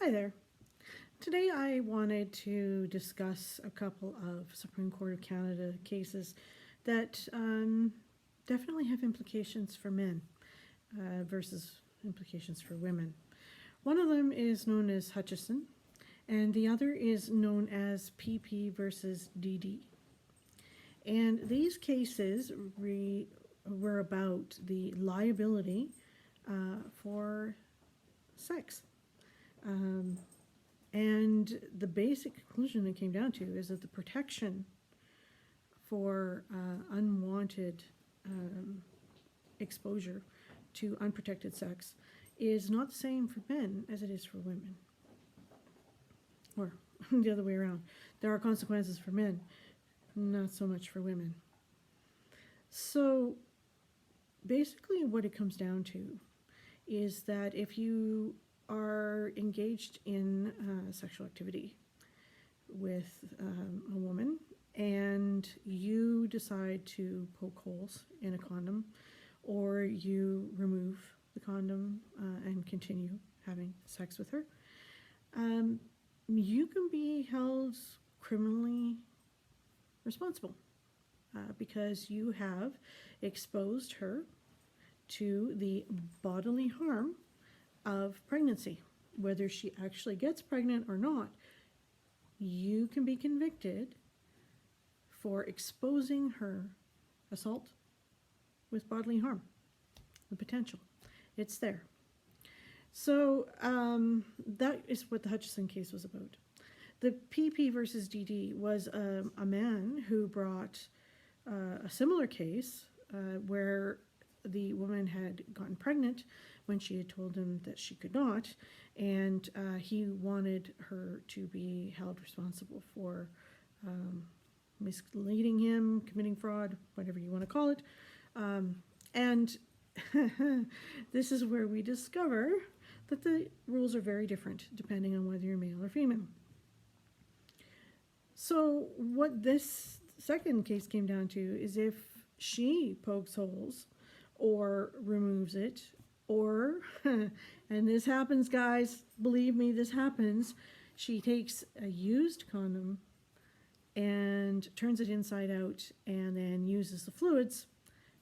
Hi there. Today I wanted to discuss a couple of Supreme Court of Canada cases that definitely have implications for men versus implications for women. One of them is known as Hutchison, and the other is known as PP versus DD. And these cases were about the liability for sex. And the basic conclusion it came down to is that the protection for unwanted exposure to unprotected sex is not the same for men as it is for women. Or the other way around. There are consequences for men, not so much for women. So basically what it comes down to is that if you are engaged in sexual activity with a woman and you decide to poke holes in a condom, or you remove the condom and continue having sex with her, you can be held criminally responsible because you have exposed her to the bodily harm of pregnancy. Whether she actually gets pregnant or not, you can be convicted for exposing her assault with bodily harm. The potential, it's there. So that is what the Hutchison case was about. The PP versus DD was a man who brought a similar case where the woman had gotten pregnant when she had told him that she could not, and he wanted her to be held responsible for misleading him, committing fraud, whatever you want to call it. And this is where we discover that the rules are very different depending on whether you're male or female. So what this second case came down to is if she pokes holes or removes it, or, and this happens, guys, believe me, this happens, she takes a used condom and turns it inside out and then uses the fluids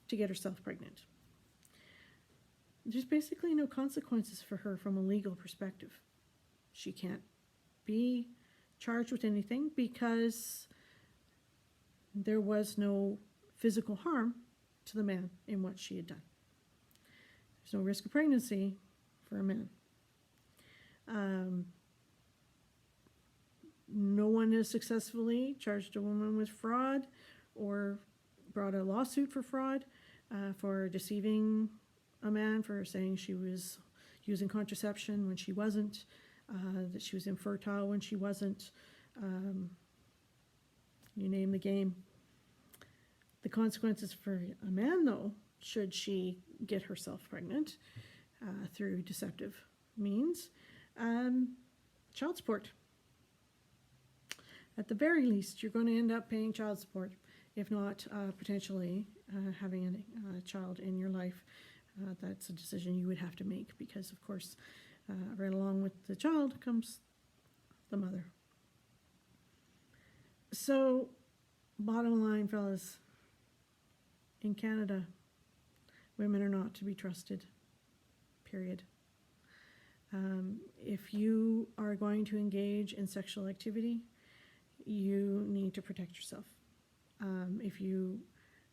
to get herself pregnant. There's basically no consequences for her from a legal perspective. She can't be charged with anything because there was no physical harm to the man in what she had done. There's no risk of pregnancy for a man. No one has successfully charged a woman with fraud or brought a lawsuit for fraud, for deceiving a man, for saying she was using contraception when she wasn't, that she was infertile when she wasn't. You name the game. The consequences for a man, though, should she get herself pregnant through deceptive means, child support. At the very least, you're going to end up paying child support, if not potentially having a child in your life. That's a decision you would have to make because, of course, right along with the child comes the mother. So, bottom line, fellas, in Canada, women are not to be trusted, period. If you are going to engage in sexual activity, you need to protect yourself. If you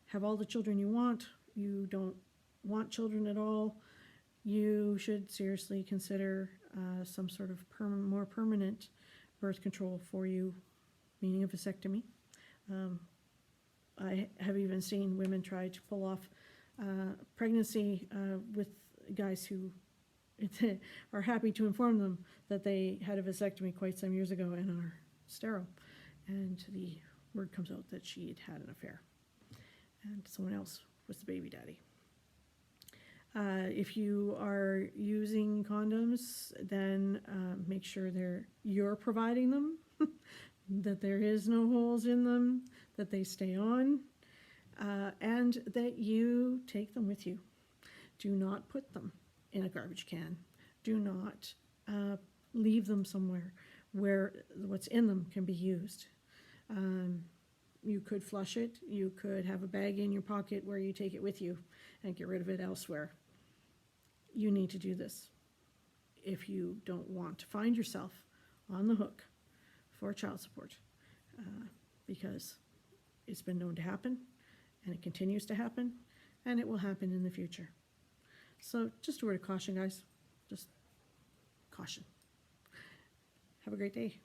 have all the children you want, you don't want children at all, you should seriously consider some sort of more permanent birth control for you, meaning a vasectomy. I have even seen women try to pull off pregnancy with guys who are happy to inform them that they had a vasectomy quite some years ago and are sterile. And the word comes out that she had had an affair and someone else was the baby daddy. If you are using condoms, then make sure you're providing them, that there is no holes in them, that they stay on, and that you take them with you. Do not put them in a garbage can. Do not Leave them somewhere where what's in them can be used. You could flush it. You could have a bag in your pocket where you take it with you and get rid of it elsewhere. You need to do this if you don't want to find yourself on the hook for child support, because it's been known to happen, and it continues to happen, and it will happen in the future. So just a word of caution, guys. Just caution. Have a great day.